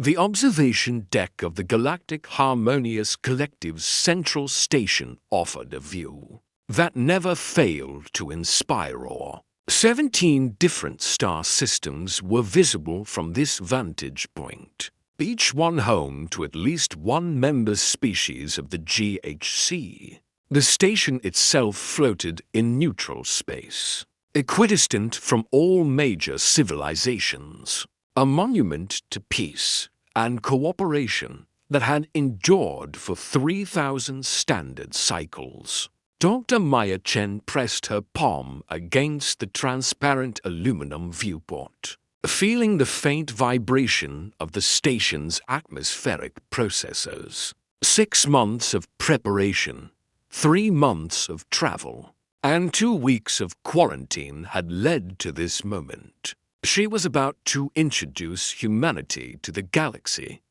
The observation deck of the Galactic Harmonious Collective's central station offered a view that never failed to inspire awe. 17 different star systems were visible from this vantage point, each one home to at least one member species of the GHC. The station itself floated in neutral space, equidistant from all major civilizations, a monument to peace and cooperation that had endured for 3,000 standard cycles. Dr. Maya Chen pressed her palm against the transparent aluminum viewport, feeling the faint vibration of the station's atmospheric processors. 6 months of preparation, 3 months of travel, and 2 weeks of quarantine had led to this moment. She was about to introduce humanity to the galaxy.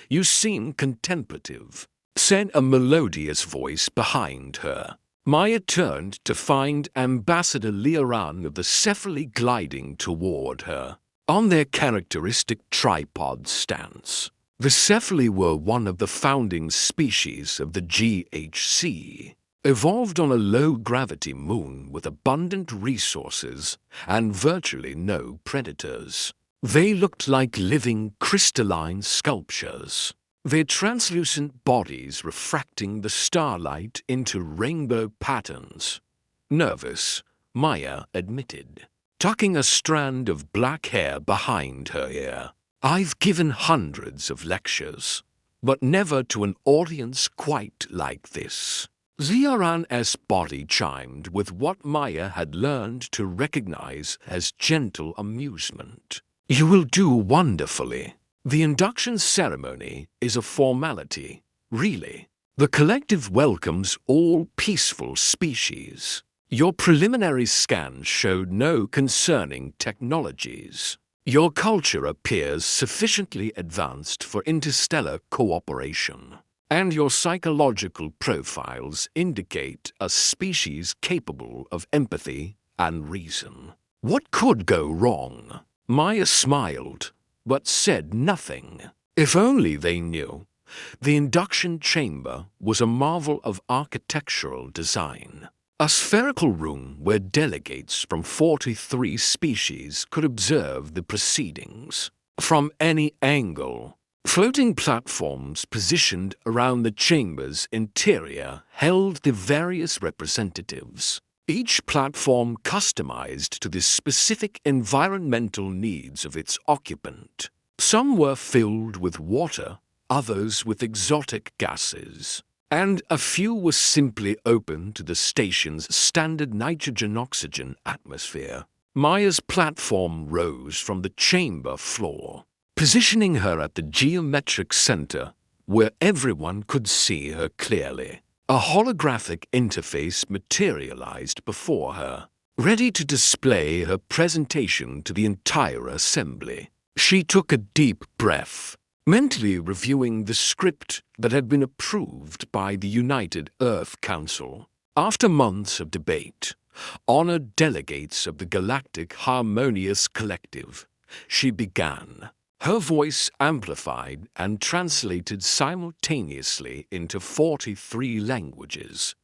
"You seem contemplative," said a melodious voice behind her. Maya turned to find Ambassador Liaran of the Cephaly gliding toward her, on their characteristic tripod stance. The Cephaly were one of the founding species of the GHC, evolved on a low-gravity moon with abundant resources and virtually no predators. They looked like living crystalline sculptures, their translucent bodies refracting the starlight into rainbow patterns. Nervous, Maya admitted, tucking a strand of black hair behind her ear. "I've given hundreds of lectures, but never to an audience quite like this." Ziaran's body chimed with what Maya had learned to recognize as gentle amusement. "You will do wonderfully. The induction ceremony is a formality, really. The collective welcomes all peaceful species. Your preliminary scans showed no concerning technologies. Your culture appears sufficiently advanced for interstellar cooperation, and your psychological profiles indicate a species capable of empathy and reason. What could go wrong?" Maya smiled, but said nothing. If only they knew. The induction chamber was a marvel of architectural design. A spherical room where delegates from 43 species could observe the proceedings from any angle. Floating platforms positioned around the chamber's interior held the various representatives, each platform customized to the specific environmental needs of its occupant. Some were filled with water, others with exotic gases, and a few were simply open to the station's standard nitrogen-oxygen atmosphere. Maya's platform rose from the chamber floor, positioning her at the geometric center where everyone could see her clearly. A holographic interface materialized before her, ready to display her presentation to the entire assembly. She took a deep breath, mentally reviewing the script that had been approved by the United Earth Council. After months of debate, honored delegates of the Galactic Harmonious Collective, she began. Her voice amplified and translated simultaneously into 43 languages.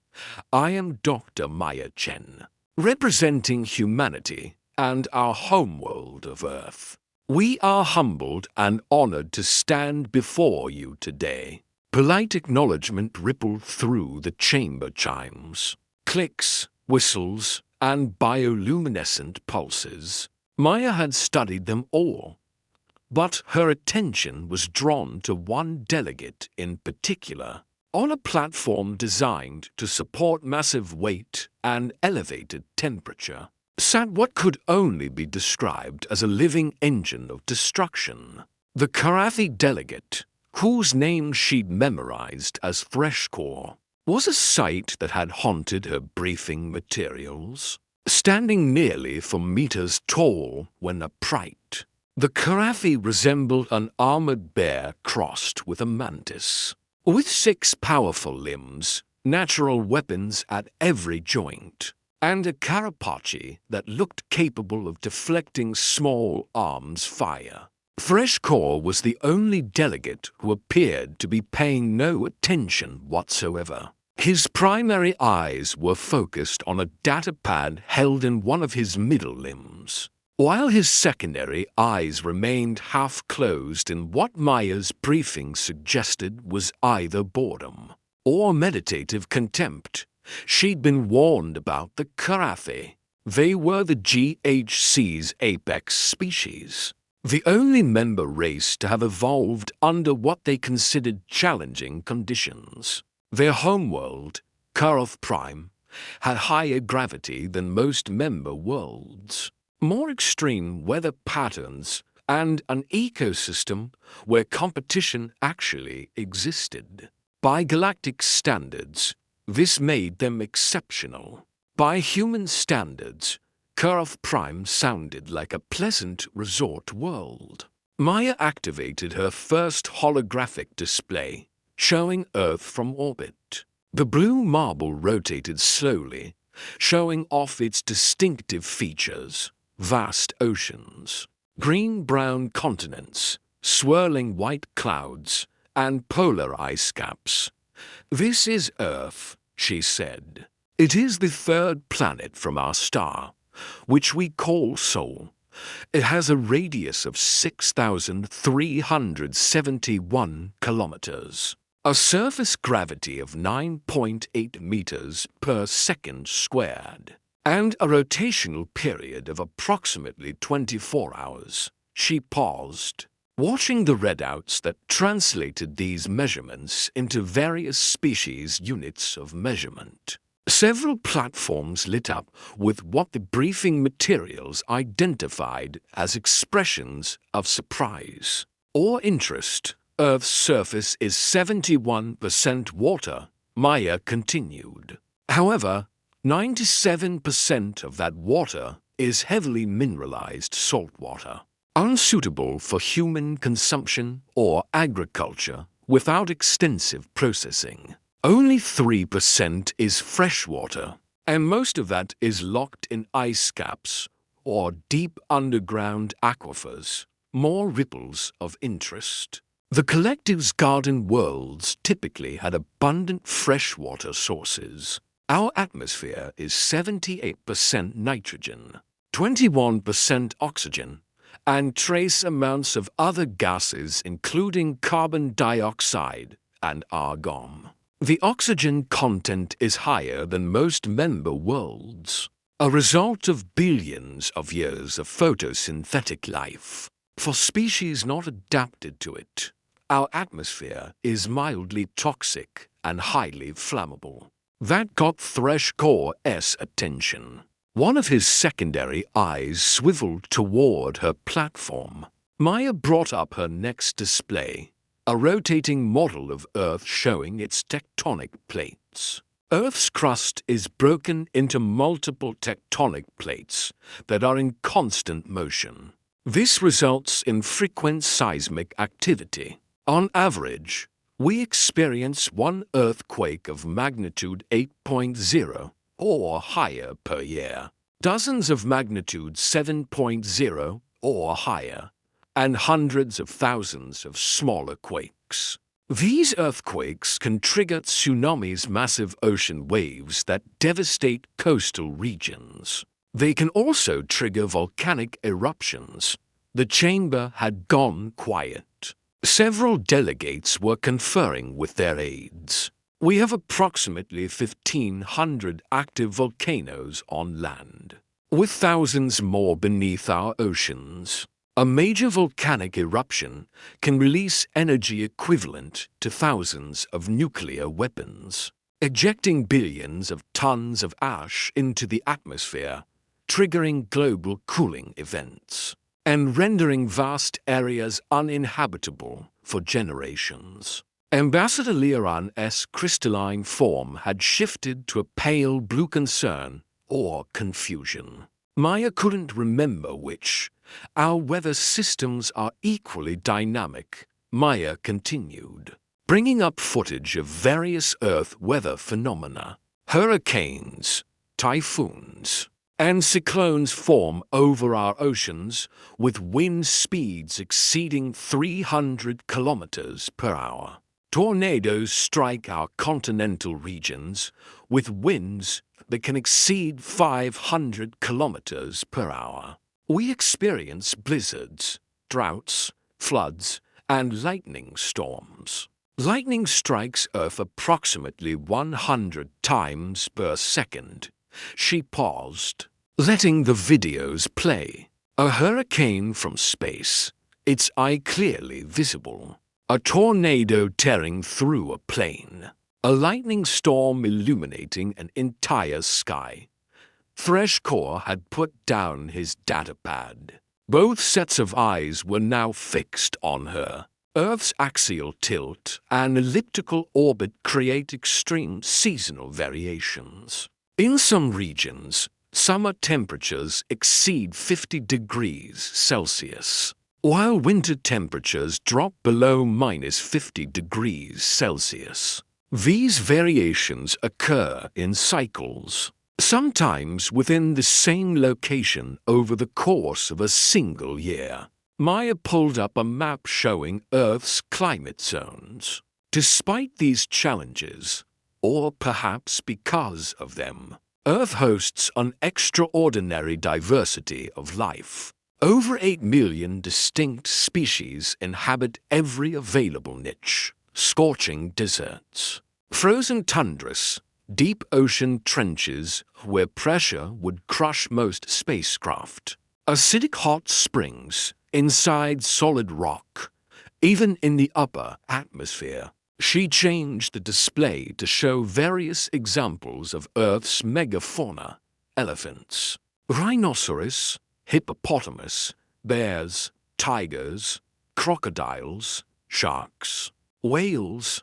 "I am Dr. Maya Chen, representing humanity and our homeworld of Earth. We are humbled and honored to stand before you today." Polite acknowledgement rippled through the chamber chimes. Clicks, whistles, and bioluminescent pulses. Maya had studied them all, but her attention was drawn to one delegate in particular. On a platform designed to support massive weight and elevated temperature, sat what could only be described as a living engine of destruction. The Karathi delegate, whose name she'd memorized as Threshcore, was a sight that had haunted her briefing materials. Standing nearly for meters tall when upright, the Karathi resembled an armored bear crossed with a mantis. With 6 powerful limbs, natural weapons at every joint, and a carapace that looked capable of deflecting small arms fire, Fresh Core was the only delegate who appeared to be paying no attention whatsoever. His primary eyes were focused on a datapad held in one of his middle limbs, while his secondary eyes remained half-closed in what Maya's briefing suggested was either boredom or meditative contempt. She'd been warned about the Karathi. They were the GHC's apex species, the only member race to have evolved under what they considered challenging conditions. Their homeworld, Karoth Prime, had higher gravity than most member worlds, more extreme weather patterns, and an ecosystem where competition actually existed. By galactic standards, this made them exceptional. By human standards, Karoth Prime sounded like a pleasant resort world. Maya activated her first holographic display, showing Earth from orbit. The blue marble rotated slowly, showing off its distinctive features: vast oceans, green-brown continents, swirling white clouds, and polar ice caps. "This is Earth," she said. "It is the third planet from our star, which we call Sol. It has a radius of 6,371 kilometers, a surface gravity of 9.8 meters per second squared, and a rotational period of approximately 24 hours. She paused, watching the readouts that translated these measurements into various species units of measurement. Several platforms lit up with what the briefing materials identified as expressions of surprise or interest. "Earth's surface is 71% water," Maya continued. "However, 97% of that water is heavily mineralized salt water, unsuitable for human consumption or agriculture without extensive processing. Only 3% is freshwater, and most of that is locked in ice caps or deep underground aquifers." More ripples of interest. The collective's garden worlds typically had abundant freshwater sources. Our atmosphere is 78% nitrogen, 21% oxygen, and trace amounts of other gases including carbon dioxide and argon. The oxygen content is higher than most member worlds, a result of billions of years of photosynthetic life. For species not adapted to it, our atmosphere is mildly toxic and highly flammable. That got Fresh Core's attention. One of his secondary eyes swiveled toward her platform. Maya brought up her next display, a rotating model of Earth showing its tectonic plates. Earth's crust is broken into multiple tectonic plates that are in constant motion. This results in frequent seismic activity. On average, we experience one earthquake of magnitude 8.0 or higher per year, dozens of magnitude 7.0 or higher, and hundreds of thousands of smaller quakes. These earthquakes can trigger tsunamis, massive ocean waves that devastate coastal regions. They can also trigger volcanic eruptions. The chamber had gone quiet. Several delegates were conferring with their aides. "We have approximately 1,500 active volcanoes on land, with thousands more beneath our oceans. A major volcanic eruption can release energy equivalent to thousands of nuclear weapons, ejecting billions of tons of ash into the atmosphere, triggering global cooling events, and rendering vast areas uninhabitable for generations." Ambassador Liran's crystalline form had shifted to a pale blue concern or confusion. Maya couldn't remember which. "Our weather systems are equally dynamic," Maya continued, bringing up footage of various Earth weather phenomena: hurricanes, typhoons, And cyclones form over our oceans with wind speeds exceeding 300 kilometers per hour. Tornadoes strike our continental regions with winds that can exceed 500 kilometers per hour. We experience blizzards, droughts, floods, and lightning storms. Lightning strikes Earth approximately 100 times per second. She paused, letting the videos play. A hurricane from space, its eye clearly visible. A tornado tearing through a plane. A lightning storm illuminating an entire sky. Threscore had put down his datapad. Both sets of eyes were now fixed on her. Earth's axial tilt and elliptical orbit create extreme seasonal variations. In some regions, summer temperatures exceed 50 degrees Celsius, while winter temperatures drop below -50 degrees Celsius. These variations occur in cycles, sometimes within the same location over the course of a single year. Maya pulled up a map showing Earth's climate zones. Despite these challenges, or perhaps because of them, Earth hosts an extraordinary diversity of life. Over 8 million distinct species inhabit every available niche: scorching deserts, frozen tundras, deep ocean trenches where pressure would crush most spacecraft, acidic hot springs inside solid rock, even in the upper atmosphere. She changed the display to show various examples of Earth's megafauna: elephants, rhinoceros, hippopotamus, bears, tigers, crocodiles, sharks, whales.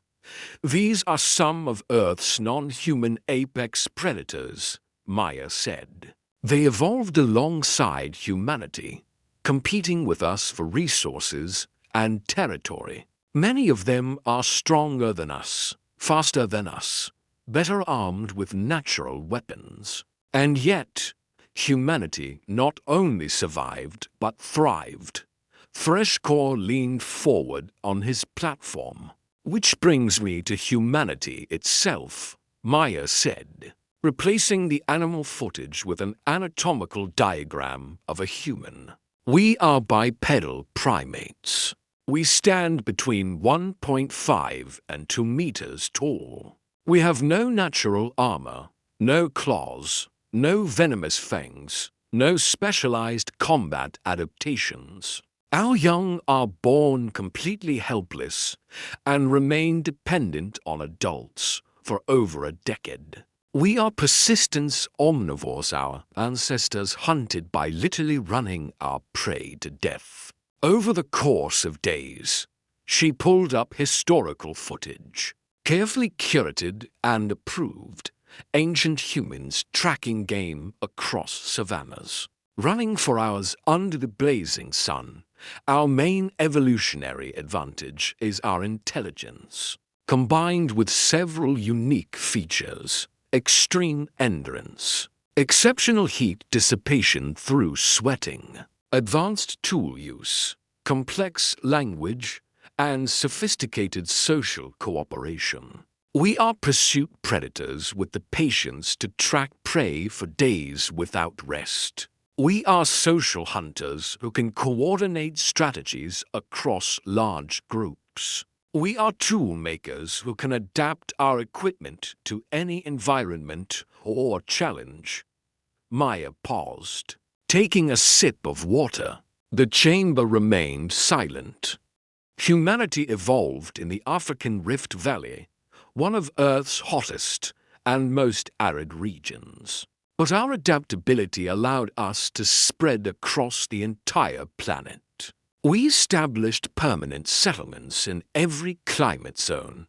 These are some of Earth's non-human apex predators, Maya said. They evolved alongside humanity, competing with us for resources and territory. Many of them are stronger than us, faster than us, better armed with natural weapons. And yet, humanity not only survived but thrived. Threscore leaned forward on his platform. Which brings me to humanity itself, Maya said, replacing the animal footage with an anatomical diagram of a human. We are bipedal primates. We stand between 1.5 and 2 meters tall. We have no natural armor, no claws, no venomous fangs, no specialized combat adaptations. Our young are born completely helpless and remain dependent on adults for over a decade. We are persistence omnivores. Our ancestors hunted by literally running our prey to death. Over the course of days, she pulled up historical footage, carefully curated and approved, ancient humans tracking game across savannas, running for hours under the blazing sun. Our main evolutionary advantage is our intelligence, combined with several unique features: extreme endurance, exceptional heat dissipation through sweating, advanced tool use, complex language, and sophisticated social cooperation. We are pursuit predators with the patience to track prey for days without rest. We are social hunters who can coordinate strategies across large groups. We are tool makers who can adapt our equipment to any environment or challenge. Maya paused, taking a sip of water. The chamber remained silent. Humanity evolved in the African Rift Valley, one of Earth's hottest and most arid regions. But our adaptability allowed us to spread across the entire planet. We established permanent settlements in every climate zone,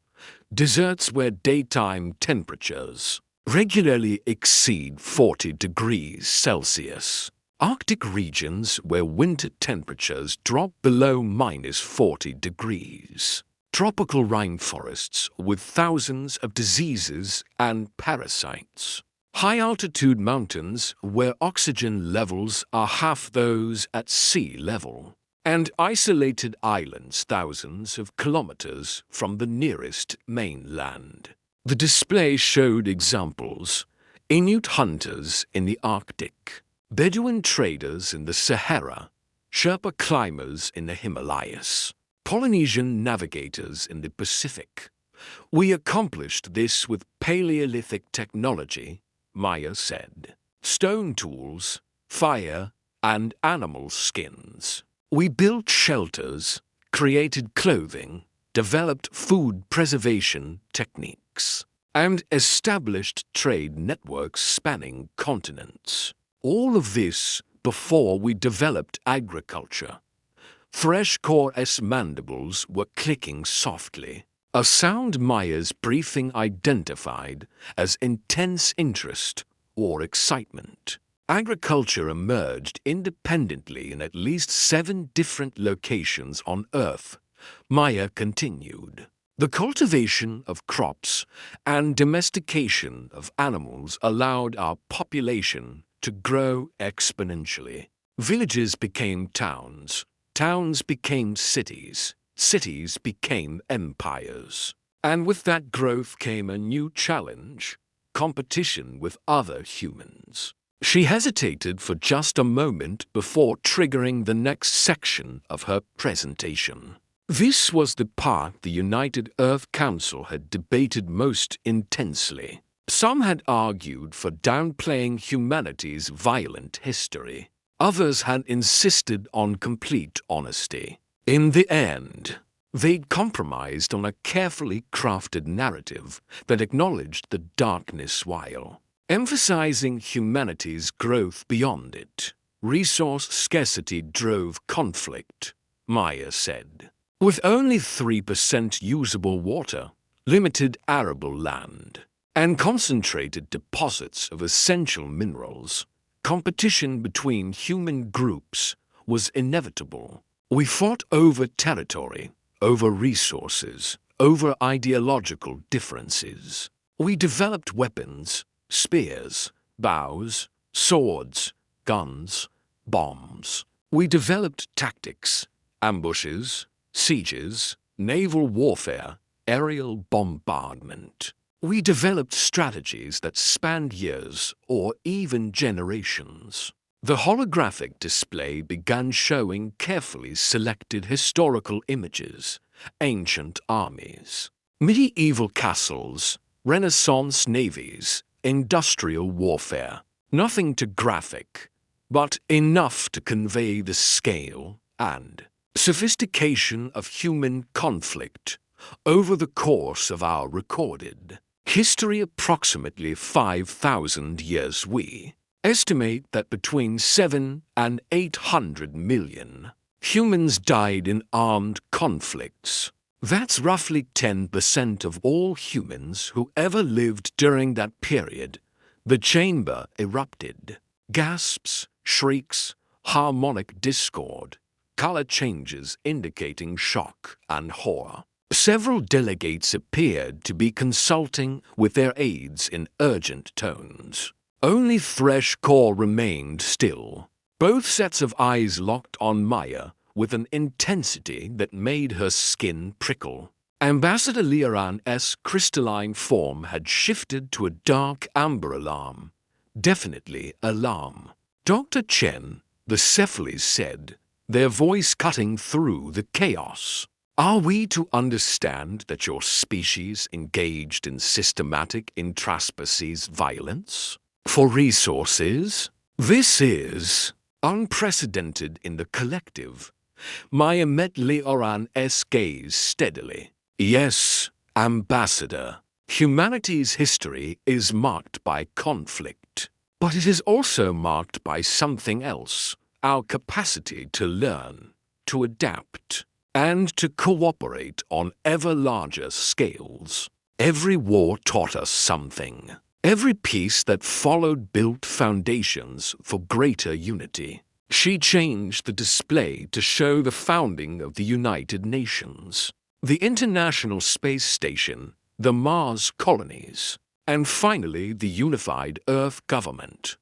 deserts where daytime temperatures regularly exceed 40 degrees Celsius, Arctic regions where winter temperatures drop below -40 degrees, tropical rainforests with thousands of diseases and parasites. high-altitude mountains where oxygen levels are half those at sea level, and isolated islands thousands of kilometers from the nearest mainland. The display showed examples: Inuit hunters in the Arctic, Bedouin traders in the Sahara, Sherpa climbers in the Himalayas, Polynesian navigators in the Pacific. We accomplished this with Paleolithic technology, Maya said. Stone tools, fire, and animal skins. We built shelters, created clothing, developed food preservation techniques, and established trade networks spanning continents. All of this before we developed agriculture. Thresh-core's mandibles were clicking softly, a sound Maya's briefing identified as intense interest or excitement. Agriculture emerged independently in at least 7 different locations on Earth, Maya continued. The cultivation of crops and domestication of animals allowed our population to grow exponentially. Villages became towns, towns became cities, cities became empires. And with that growth came a new challenge: competition with other humans. She hesitated for just a moment before triggering the next section of her presentation. This was the part the United Earth Council had debated most intensely. Some had argued for downplaying humanity's violent history. Others had insisted on complete honesty. In the end, they'd compromised on a carefully crafted narrative that acknowledged the darkness while emphasizing humanity's growth beyond it. Resource scarcity drove conflict, Maya said. With only 3% usable water, limited arable land, and concentrated deposits of essential minerals, competition between human groups was inevitable. We fought over territory, over resources, over ideological differences. We developed weapons, spears, bows, swords, guns, bombs. We developed tactics, ambushes, sieges, naval warfare, aerial bombardment. We developed strategies that spanned years or even generations. The holographic display began showing carefully selected historical images: ancient armies, medieval castles, Renaissance navies, industrial warfare. Nothing too graphic, but enough to convey the scale and sophistication of human conflict over the course of our recorded history. Approximately 5,000 years. We estimate that between 7 and 800 million humans died in armed conflicts. That's roughly 10% of all humans who ever lived during that period. The chamber erupted. Gasps, shrieks, harmonic discord, color changes indicating shock and horror. Several delegates appeared to be consulting with their aides in urgent tones. Only Thresh-core remained still, both sets of eyes locked on Maya with an intensity that made her skin prickle. Ambassador Liaran's crystalline form had shifted to a dark amber alarm. Definitely alarm. Dr. Chen, the Cephalese said, their voice cutting through the chaos. Are we to understand that your species engaged in systematic intraspecies violence? For resources? This is unprecedented in the collective. Maya met Liaran's gaze steadily. Yes, Ambassador. Humanity's history is marked by conflict, but it is also marked by something else: our capacity to learn, to adapt, and to cooperate on ever larger scales. Every war taught us something. Every peace that followed built foundations for greater unity. She changed the display to show the founding of the United Nations, the International Space Station, the Mars colonies, And finally, the unified Earth government.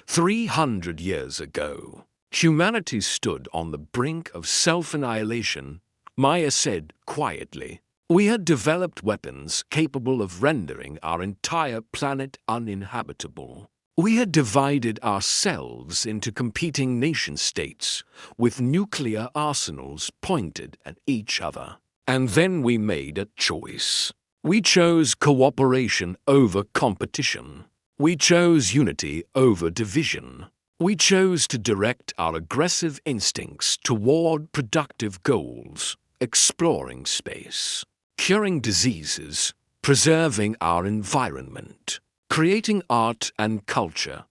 300 years ago, humanity stood on the brink of self-annihilation, Maya said quietly. We had developed weapons capable of rendering our entire planet uninhabitable. We had divided ourselves into competing nation-states with nuclear arsenals pointed at each other. And then we made a choice. We chose cooperation over competition. We chose unity over division. We chose to direct our aggressive instincts toward productive goals, exploring space, curing diseases, preserving our environment, creating art and culture.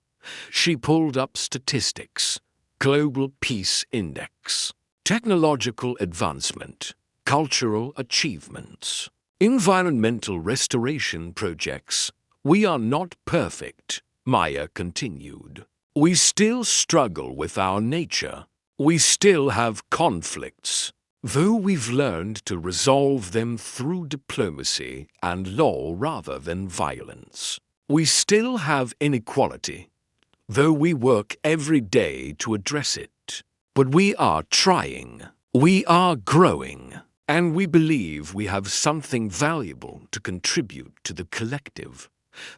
She pulled up statistics, global peace index, technological advancement, cultural achievements, environmental restoration projects. We are not perfect, Maya continued. We still struggle with our nature. We still have conflicts, though we've learned to resolve them through diplomacy and law rather than violence. We still have inequality, though we work every day to address it. But we are trying. We are growing. And we believe we have something valuable to contribute to the collective.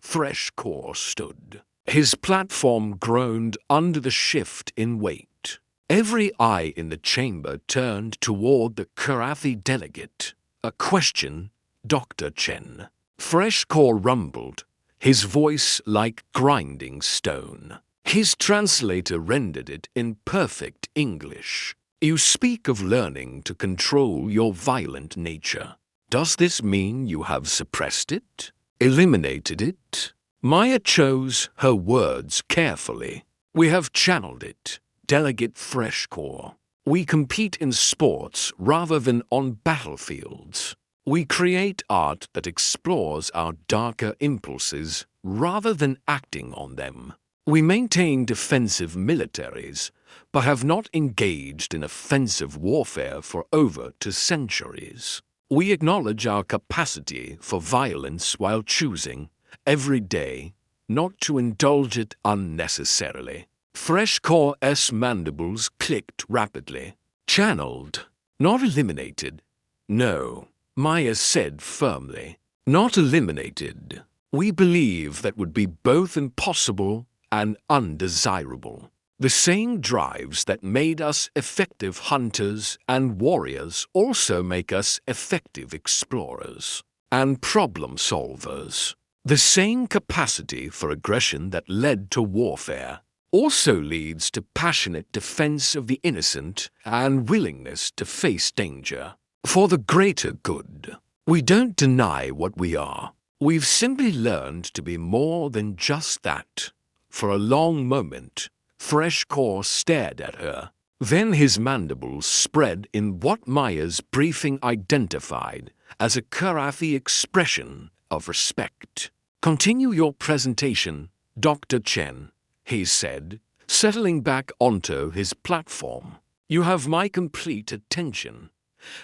Threscore stood. His platform groaned under the shift in weight. Every eye in the chamber turned toward the Karathi delegate. A question, Dr. Chen. Threscore rumbled, his voice like grinding stone. His translator rendered it in perfect English. You speak of learning to control your violent nature. Does this mean you have suppressed it? Eliminated it? Maya chose her words carefully. We have channeled it, Delegate Threscore. We compete in sports rather than on battlefields. We create art that explores our darker impulses rather than acting on them. We maintain defensive militaries, but have not engaged in offensive warfare for over 2 centuries. We acknowledge our capacity for violence while choosing, every day, not to indulge it unnecessarily. Threscore's mandibles clicked rapidly. Channeled, not eliminated. No, Maya said firmly. Not eliminated. We believe that would be both impossible and undesirable. The same drives that made us effective hunters and warriors also make us effective explorers and problem solvers. The same capacity for aggression that led to warfare also leads to passionate defense of the innocent and willingness to face danger. For the greater good, we don't deny what we are. We've simply learned to be more than just that. For a long moment, Threscore stared at her. Then his mandibles spread in what Maya's briefing identified as a Karathi expression of respect. Continue your presentation, Dr. Chen, he said, settling back onto his platform. You have my complete attention.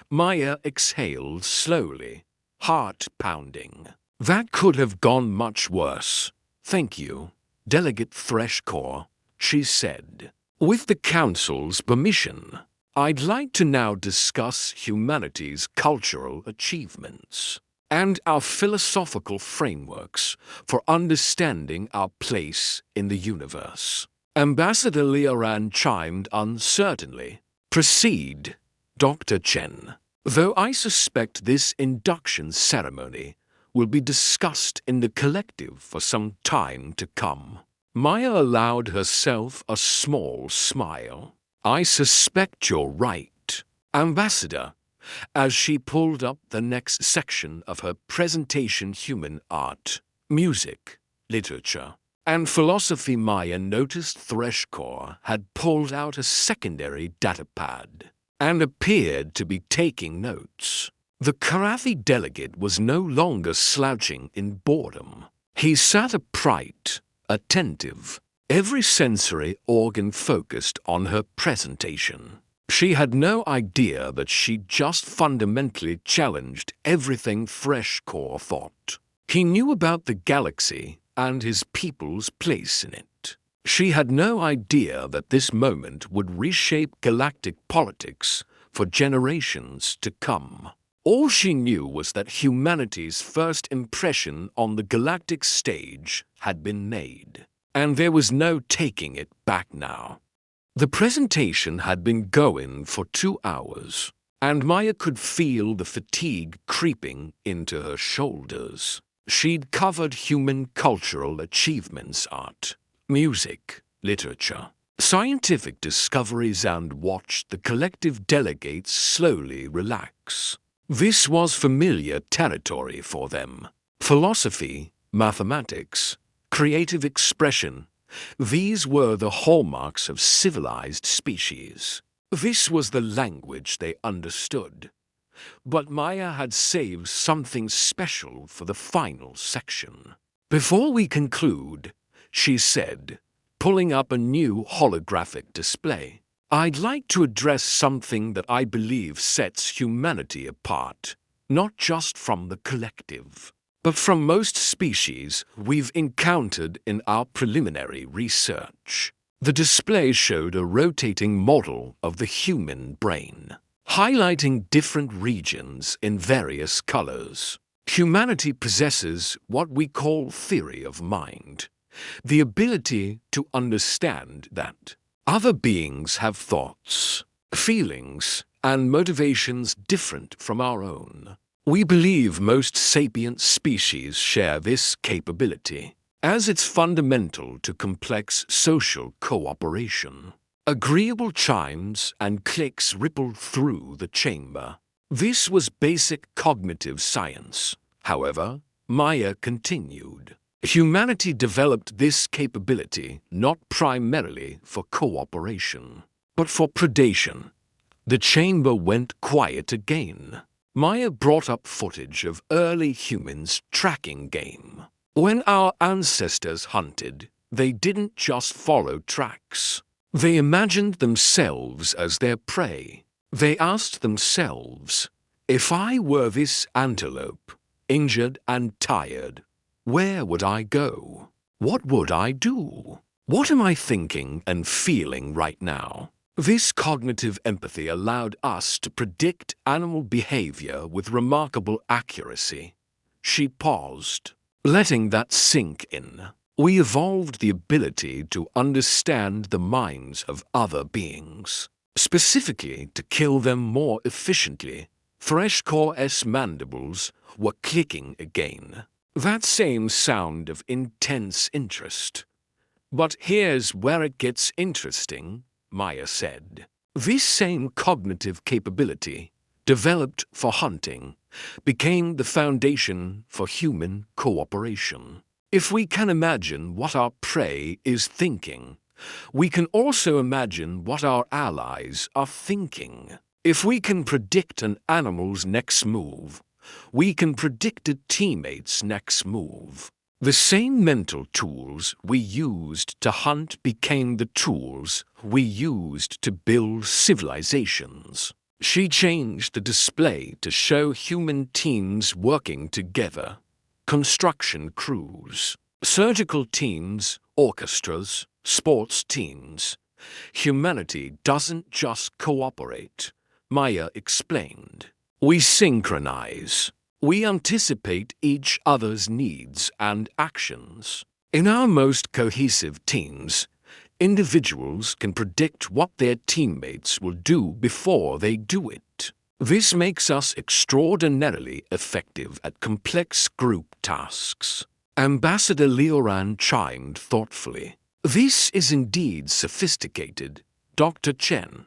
Maya exhaled slowly, heart pounding. That could have gone much worse. Thank you, Delegate Threscore, she said. With the Council's permission, I'd like to now discuss humanity's cultural achievements and our philosophical frameworks for understanding our place in the universe. Ambassador Liaran chimed uncertainly. Proceed, Dr. Chen. Though I suspect this induction ceremony will be discussed in the collective for some time to come. Maya allowed herself a small smile. I suspect you're right, Ambassador, as she pulled up the next section of her presentation: human art, music, literature, and philosophy. Maya noticed Threscore had pulled out a secondary datapad and appeared to be taking notes. The Karathi delegate was no longer slouching in boredom. He sat upright, attentive, every sensory organ focused on her presentation. She had no idea that she just fundamentally challenged everything Threscore thought. He knew about the galaxy and his people's place in it. She had no idea that this moment would reshape galactic politics for generations to come. All she knew was that humanity's first impression on the galactic stage had been made, and there was no taking it back now. The presentation had been going for 2 hours, and Maya could feel the fatigue creeping into her shoulders. She'd covered human cultural achievements, art, music, literature, scientific discoveries, and watched the collective delegates slowly relax. This was familiar territory for them. Philosophy, mathematics, creative expression, these were the hallmarks of civilized species. This was the language they understood. But Maya had saved something special for the final section. "Before we conclude," she said, pulling up a new holographic display, "I'd like to address something that I believe sets humanity apart, not just from the collective, but from most species we've encountered in our preliminary research." The display showed a rotating model of the human brain, highlighting different regions in various colors. Humanity possesses what we call theory of mind, the ability to understand that other beings have thoughts, feelings, and motivations different from our own. We believe most sapient species share this capability, as it's fundamental to complex social cooperation. Agreeable chimes and clicks rippled through the chamber. This was basic cognitive science. However, Maya continued, humanity developed this capability not primarily for cooperation, but for predation. The chamber went quiet again. Maya brought up footage of early humans' tracking game. When our ancestors hunted, they didn't just follow tracks. They imagined themselves as their prey. They asked themselves, if I were this antelope, injured and tired, where would I go? What would I do? What am I thinking and feeling right now? This cognitive empathy allowed us to predict animal behavior with remarkable accuracy. She paused, letting that sink in. We evolved the ability to understand the minds of other beings, specifically to kill them more efficiently. Freshcore's mandibles were clicking again. That same sound of intense interest. But here's where it gets interesting, Maya said. This same cognitive capability, developed for hunting, became the foundation for human cooperation. If we can imagine what our prey is thinking, we can also imagine what our allies are thinking. If we can predict an animal's next move, we can predict a teammate's next move. The same mental tools we used to hunt became the tools we used to build civilizations. She changed the display to show human teams working together, construction crews, surgical teams, orchestras, sports teams. Humanity doesn't just cooperate, Maya explained. We synchronize. We anticipate each other's needs and actions. In our most cohesive teams, individuals can predict what their teammates will do before they do it. This makes us extraordinarily effective at complex group tasks. Ambassador Leoran chimed thoughtfully. This is indeed sophisticated, Dr. Chen,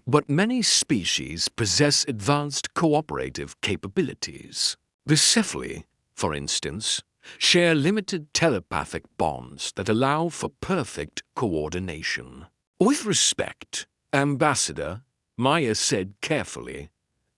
but many species possess advanced cooperative capabilities. The cephali, for instance, share limited telepathic bonds that allow for perfect coordination. With respect, Ambassador, Maya said carefully,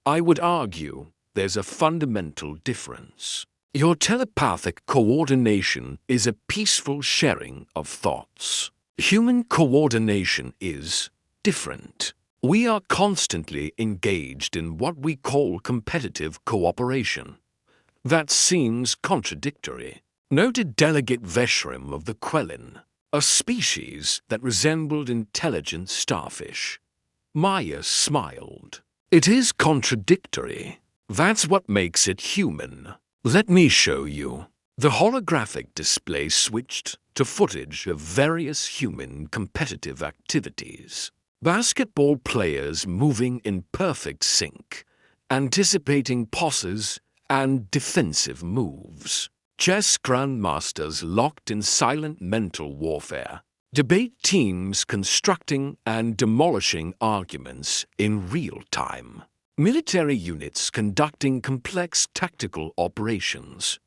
I would argue there's a fundamental difference. Your telepathic coordination is a peaceful sharing of thoughts. Human coordination is different. We are constantly engaged in what we call competitive cooperation. That seems contradictory, noted Delegate Veshram of the Quelin, a species that resembled intelligent starfish. Maya smiled. It is contradictory. That's what makes it human. Let me show you. The holographic display switched to footage of various human competitive activities. Basketball players moving in perfect sync, anticipating passes and defensive moves. Chess grandmasters locked in silent mental warfare. Debate teams constructing and demolishing arguments in real time. Military units conducting complex tactical operations.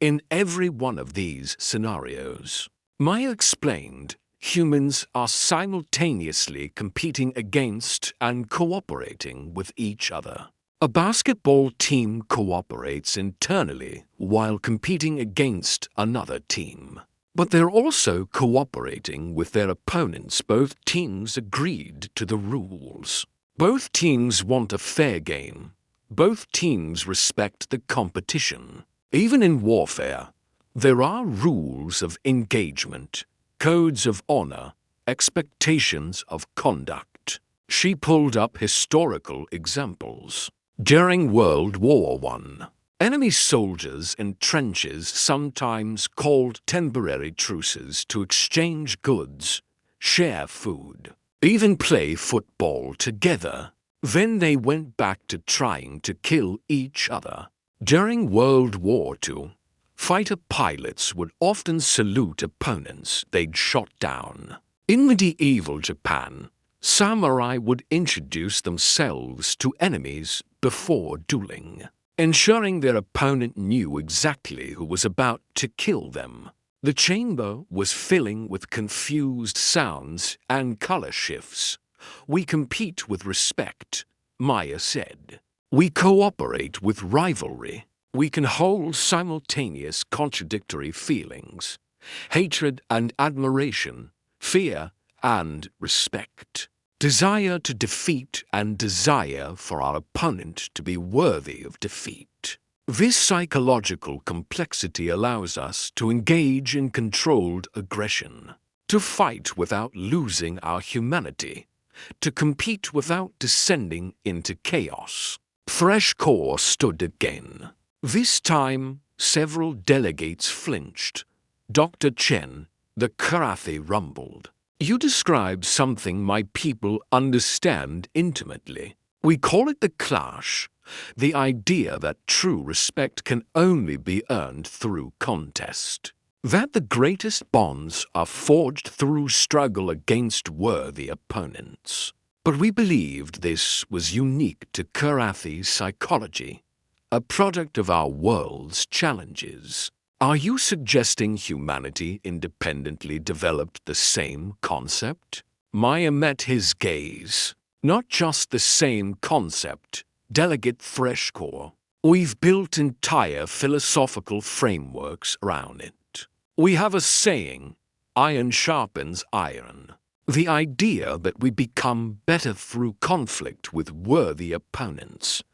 In every one of these scenarios, Maya explained, humans are simultaneously competing against and cooperating with each other. A basketball team cooperates internally while competing against another team. But they're also cooperating with their opponents. Both teams agreed to the rules. Both teams want a fair game. Both teams respect the competition. Even in warfare, there are rules of engagement, codes of honor, expectations of conduct. She pulled up historical examples. During World War I, enemy soldiers in trenches sometimes called temporary truces to exchange goods, share food, even play football together. Then they went back to trying to kill each other. During World War II, fighter pilots would often salute opponents they'd shot down. In medieval Japan, samurai would introduce themselves to enemies before dueling, ensuring their opponent knew exactly who was about to kill them. The chamber was filling with confused sounds and color shifts. We compete with respect, Maya said. We cooperate with rivalry. We can hold simultaneous contradictory feelings, hatred and admiration, fear and respect, desire to defeat and desire for our opponent to be worthy of defeat. This psychological complexity allows us to engage in controlled aggression, to fight without losing our humanity, to compete without descending into chaos. Fresh core stood again. This time, several delegates flinched. Dr. Chen, the Karathi, rumbled. You describe something my people understand intimately. We call it the clash, the idea that true respect can only be earned through contest. That the greatest bonds are forged through struggle against worthy opponents. But we believed this was unique to Karathi psychology, a product of our world's challenges. Are you suggesting humanity independently developed the same concept? Maya met his gaze. Not just the same concept, Delegate Freshcore. We've built entire philosophical frameworks around it. We have a saying, iron sharpens iron. The idea that we become better through conflict with worthy opponents.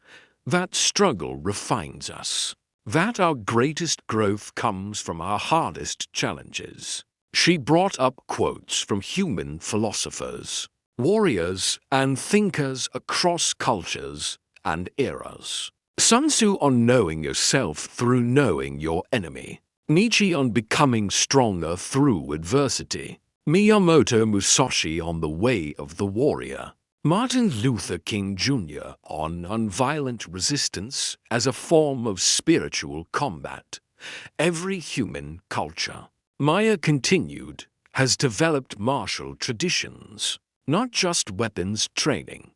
That struggle refines us. That our greatest growth comes from our hardest challenges. She brought up quotes from human philosophers, warriors and thinkers across cultures and eras. Sun Tzu on knowing yourself through knowing your enemy. Nietzsche on becoming stronger through adversity. Miyamoto Musashi on the way of the warrior. Martin Luther King Jr. on nonviolent resistance as a form of spiritual combat. Every human culture, Maya continued, has developed martial traditions, not just weapons training,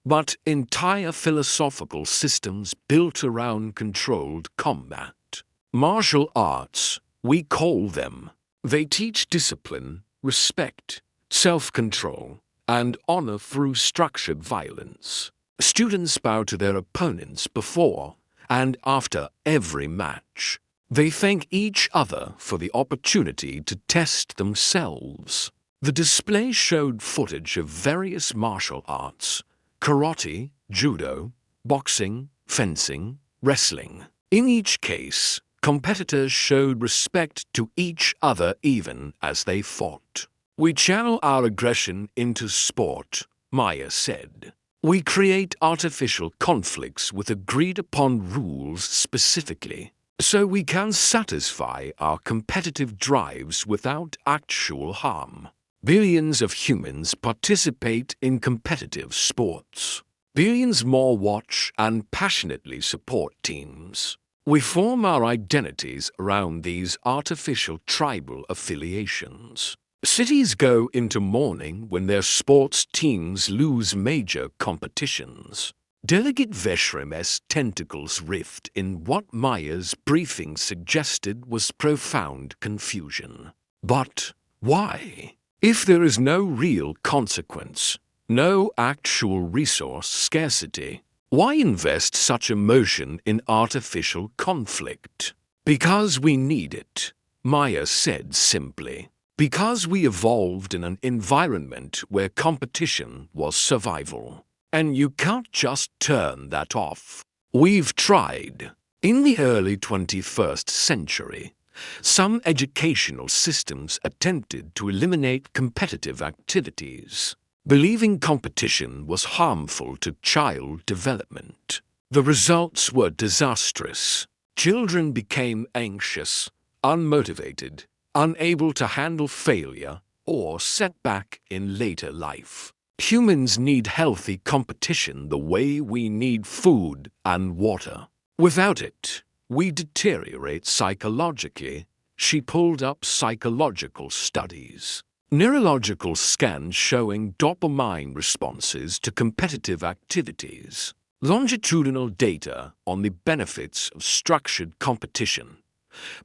but entire philosophical systems built around controlled combat. Martial arts, we call them. They teach discipline, respect, self-control, and honor through structured violence. Students bow to their opponents before and after every match. They thank each other for the opportunity to test themselves. The display showed footage of various martial arts: karate, judo, boxing, fencing, wrestling. In each case, competitors showed respect to each other even as they fought. We channel our aggression into sport, Maya said. We create artificial conflicts with agreed-upon rules specifically, so we can satisfy our competitive drives without actual harm. Billions of humans participate in competitive sports. Billions more watch and passionately support teams. We form our identities around these artificial tribal affiliations. Cities go into mourning when their sports teams lose major competitions. Delegate Veshram's tentacles rift in what Maya's briefing suggested was profound confusion. But why? If there is no real consequence, no actual resource scarcity, why invest such emotion in artificial conflict? Because we need it, Maya said simply. Because we evolved in an environment where competition was survival. And you can't just turn that off. We've tried. In the early 21st century, some educational systems attempted to eliminate competitive activities, believing competition was harmful to child development. The results were disastrous. Children became anxious, unmotivated, unable to handle failure or setback in later life. Humans need healthy competition the way we need food and water. Without it, we deteriorate psychologically. She pulled up psychological studies. Neurological scans showing dopamine responses to competitive activities. Longitudinal data on the benefits of structured competition.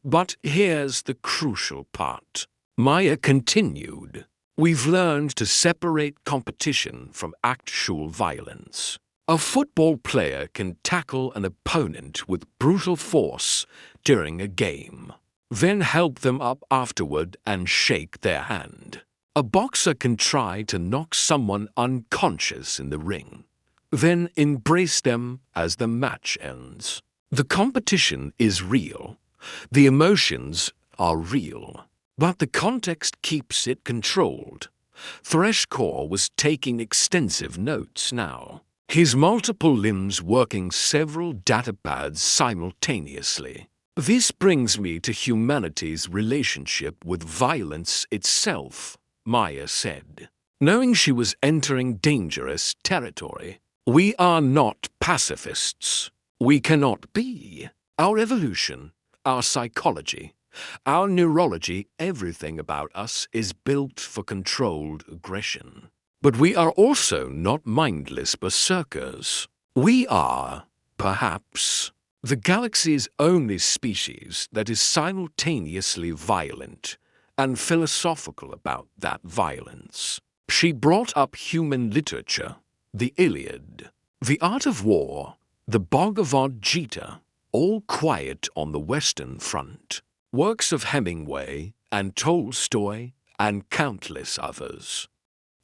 But here's the crucial part. Maya continued. We've learned to separate competition from actual violence. A football player can tackle an opponent with brutal force during a game, then help them up afterward and shake their hand. A boxer can try to knock someone unconscious in the ring, then embrace them as the match ends. The competition is real. The emotions are real, but the context keeps it controlled. Threshcore was taking extensive notes now, his multiple limbs working several datapads simultaneously. This brings me to humanity's relationship with violence itself, Maya said. Knowing she was entering dangerous territory, we are not pacifists. We cannot be. Our evolution, our psychology, our neurology, everything about us is built for controlled aggression. But we are also not mindless berserkers. We are, perhaps, the galaxy's only species that is simultaneously violent and philosophical about that violence. She brought up human literature, the Iliad, the Art of War, the Bhagavad Gita, all quiet on the Western Front, works of Hemingway and Tolstoy and countless others.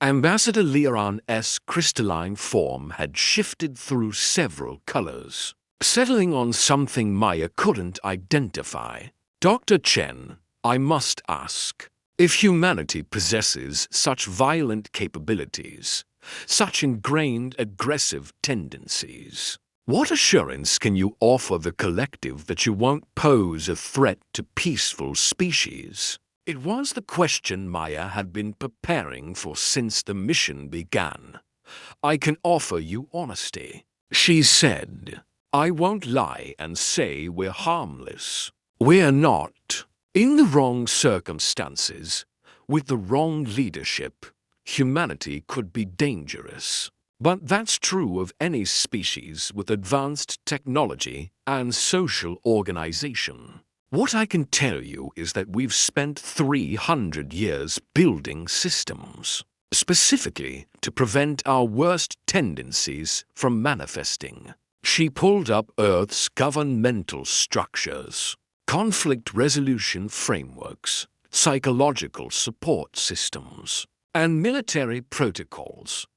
Ambassador Leon's crystalline form had shifted through several colors, settling on something Maya couldn't identify. Dr. Chen, I must ask, if humanity possesses such violent capabilities, such ingrained aggressive tendencies, what assurance can you offer the collective that you won't pose a threat to peaceful species? It was the question Maya had been preparing for since the mission began. I can offer you honesty, she said. I won't lie and say we're harmless. We're not. In the wrong circumstances, with the wrong leadership, humanity could be dangerous. But that's true of any species with advanced technology and social organization. What I can tell you is that we've spent 300 years building systems, specifically to prevent our worst tendencies from manifesting. She pulled up Earth's governmental structures, conflict resolution frameworks, psychological support systems, and military protocols.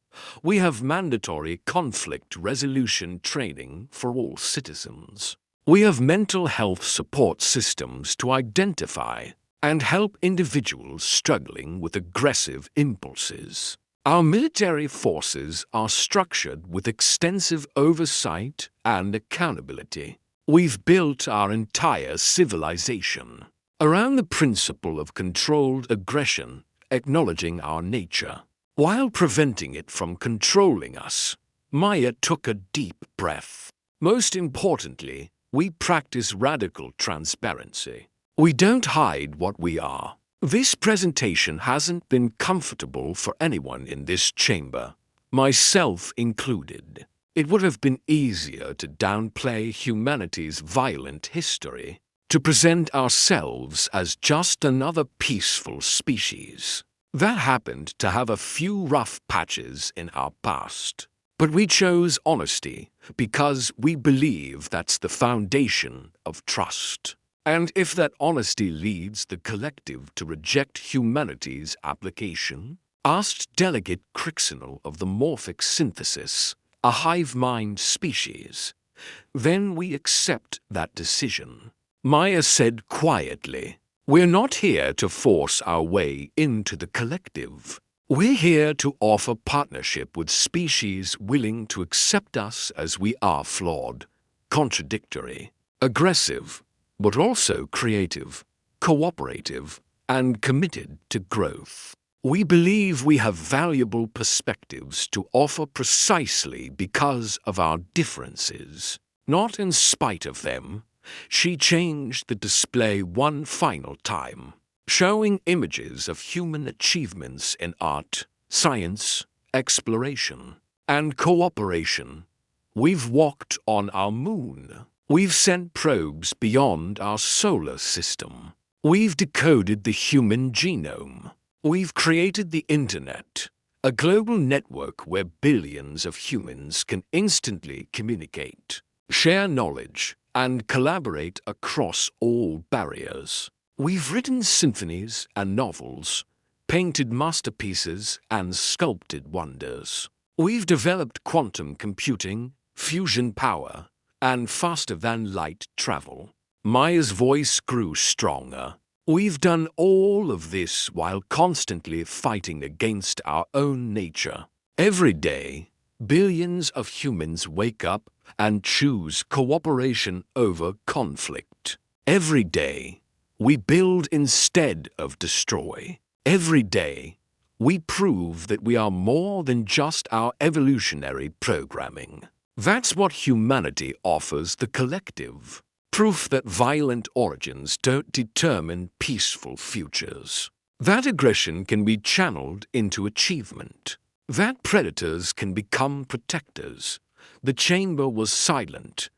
We have mandatory conflict resolution training for all citizens. We have mental health support systems to identify and help individuals struggling with aggressive impulses. Our military forces are structured with extensive oversight and accountability. We've built our entire civilization around the principle of controlled aggression, acknowledging our nature, while preventing it from controlling us. Maya took a deep breath. Most importantly, we practice radical transparency. We don't hide what we are. This presentation hasn't been comfortable for anyone in this chamber, myself included. It would have been easier to downplay humanity's violent history, to present ourselves as just another peaceful species that happened to have a few rough patches in our past. But we chose honesty because we believe that's the foundation of trust. And if that honesty leads the collective to reject humanity's application, asked Delegate Crixinal of the Morphic Synthesis, a hive-mind species, then we accept that decision. Maya said quietly, "We're not here to force our way into the collective. We're here to offer partnership with species willing to accept us as we are flawed, contradictory, aggressive, but also creative, cooperative, and committed to growth. We believe we have valuable perspectives to offer precisely because of our differences, not in spite of them." She changed the display one final time, showing images of human achievements in art, science, exploration, and cooperation. We've walked on our moon. We've sent probes beyond our solar system. We've decoded the human genome. We've created the Internet, a global network where billions of humans can instantly communicate, share knowledge, and collaborate across all barriers. We've written symphonies and novels, painted masterpieces and sculpted wonders. We've developed quantum computing, fusion power, and faster-than-light travel. Maya's voice grew stronger. We've done all of this while constantly fighting against our own nature. Every day, billions of humans wake up and choose cooperation over conflict. Every day, we build instead of destroy. Every day, we prove that we are more than just our evolutionary programming. That's what humanity offers the collective. Proof that violent origins don't determine peaceful futures. That aggression can be channeled into achievement. That predators can become protectors. The chamber was silent.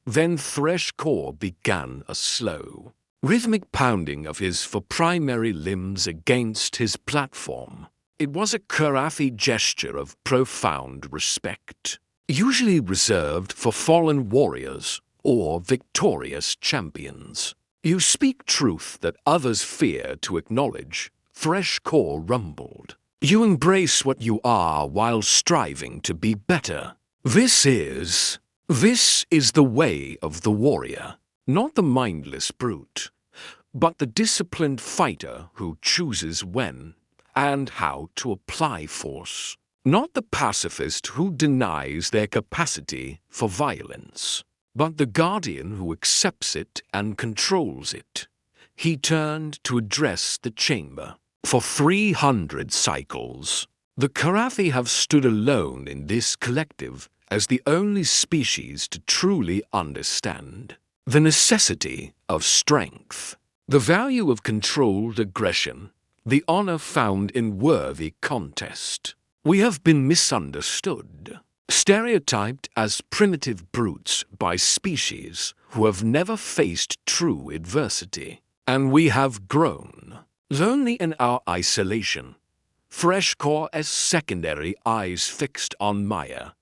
Then Threshcore began a slow, rhythmic pounding of his four primary limbs against his platform. It was a Karathi gesture of profound respect, usually reserved for fallen warriors or victorious champions. "You speak truth that others fear to acknowledge," Threshcore rumbled. "You embrace what you are while striving to be better. This is the way of the warrior, not the mindless brute, but the disciplined fighter who chooses when and how to apply force, not the pacifist who denies their capacity for violence, but the guardian who accepts it and controls it." He turned to address the chamber. "For 300 cycles, the Karathi have stood alone in this collective as the only species to truly understand the necessity of strength, the value of controlled aggression, the honor found in worthy contest. We have been misunderstood, stereotyped as primitive brutes by species who have never faced true adversity. And we have grown, lonely in our isolation." Threshcore's secondary eyes fixed on Maya.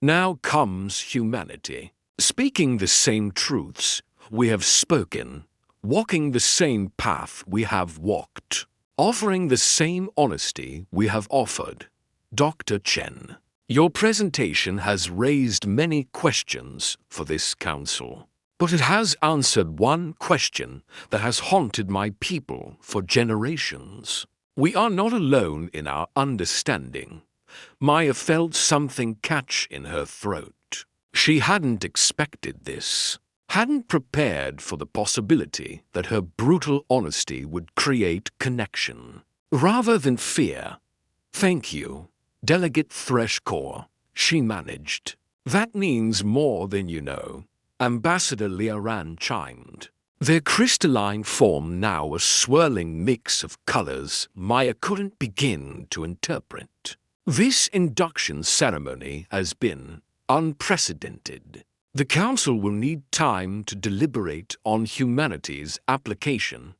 "Now comes humanity, speaking the same truths we have spoken, walking the same path we have walked, offering the same honesty we have offered. Dr. Chen, your presentation has raised many questions for this council. but it has answered one question that has haunted my people for generations. We are not alone in our understanding. Maya felt something catch in her throat. She hadn't expected this, hadn't prepared for the possibility that her brutal honesty would create connection. Rather than fear, "Thank you, Delegate Threshcore," she managed. "That means more than you know," Ambassador Liaran chimed. Their crystalline form now a swirling mix of colors Maya couldn't begin to interpret. This induction ceremony has been unprecedented. The Council will need time to deliberate on humanity's application.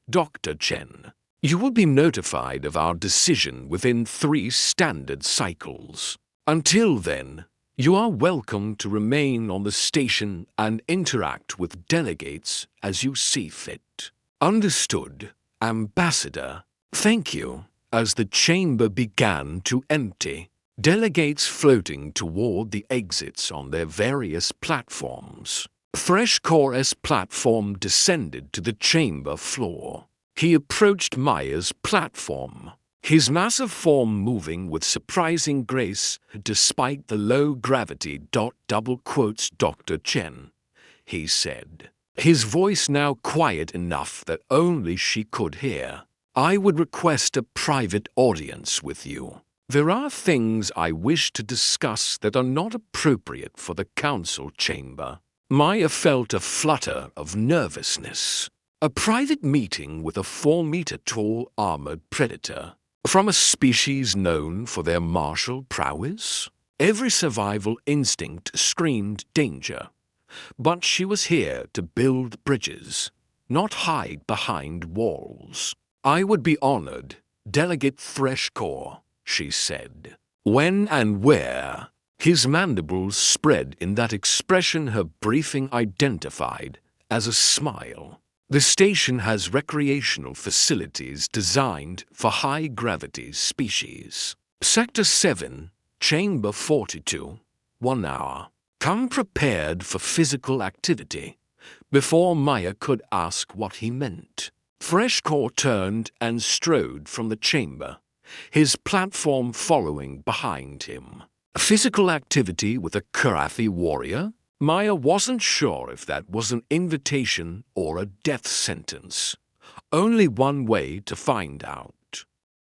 Dr. Chen, you will be notified of our decision within 3 standard cycles. Until then, you are welcome to remain on the station and interact with delegates as you see fit. Understood, Ambassador. Thank you. As the chamber began to empty, delegates floating toward the exits on their various platforms. Threshcore's platform descended to the chamber floor. He approached Maya's platform, his massive form moving with surprising grace despite the low gravity. Dr. Chen, he said, his voice now quiet enough that only she could hear. "I would request a private audience with you. There are things I wish to discuss that are not appropriate for the council chamber." Maya felt a flutter of nervousness. A private meeting with a 4-meter-tall armored predator from a species known for their martial prowess? Every survival instinct screamed danger. But she was here to build bridges, not hide behind walls. "I would be honored, Delegate Threshcore," she said. "When and where?" His mandibles spread in that expression her briefing identified as a smile. "The station has recreational facilities designed for high-gravity species. Sector 7, Chamber 42, 1 hour. Come prepared for physical activity." Before Maya could ask what he meant, Threshcore turned and strode from the chamber, his platform following behind him. Physical activity with a Karathi warrior? Maya wasn't sure if that was an invitation or a death sentence. Only one way to find out.